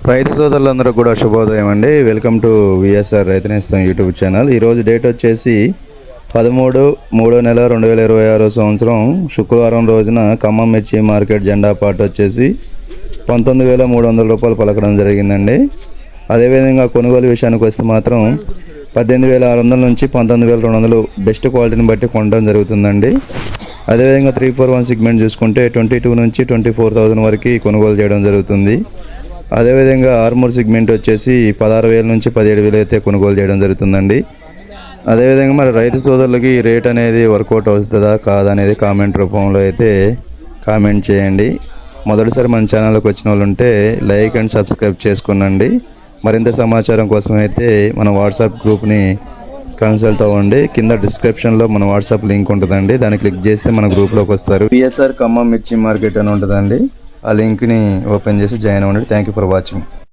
రైతు సోదరులందరూ కూడా శుభోదయం అండి. వెల్కమ్ టు విఎస్ఆర్ రైతు నేస్తం యూట్యూబ్ ఛానల్. ఈరోజు డేట్ వచ్చేసి 13/3/2026 సంవత్సరం శుక్రవారం రోజున ఖమ్మం మిర్చి మార్కెట్ జెండా పాట వచ్చేసి 19,300 రూపాయలు పలకడం జరిగిందండి. అదేవిధంగా కొనుగోలు విషయానికి వస్తే మాత్రం 18,600 నుంచి 19,200 బెస్ట్ క్వాలిటీని బట్టి కొనడం జరుగుతుందండి. అదేవిధంగా 341 సెగ్మెంట్ చూసుకుంటే 22 నుంచి 24,000 వరకు కొనుగోలు చేయడం జరుగుతుంది. అదేవిధంగా ఆర్మూర్ సెగ్మెంట్ వచ్చేసి 16,000 నుంచి 17,000 అయితే కొనుగోలు చేయడం జరుగుతుందండి. అదేవిధంగా మరి రైతు సోదరులకి ఈ రేట్ అనేది వర్కౌట్ అవుతుందా కాదనేది కామెంట్ రూపంలో అయితే కామెంట్ చేయండి. మొదటిసారి మన ఛానల్కి వచ్చిన వాళ్ళు ఉంటే లైక్ అండ్ సబ్స్క్రైబ్ చేసుకునండి. మరింత సమాచారం కోసం అయితే మన వాట్సాప్ గ్రూప్ని కన్సల్ట్ అవ్వండి. కింద డిస్క్రిప్షన్లో మన వాట్సాప్ లింక్ ఉంటుందండి. దాన్ని క్లిక్ చేస్తే మన గ్రూప్లోకి వస్తారు. పిఎస్ఆర్ ఖమ్మం మిర్చి మార్కెట్ అని ఉంటుందండి. ఆ లింక్ని ఓపెన్ చేసి జాయిన్ అవ్వండి. Thank you for watching.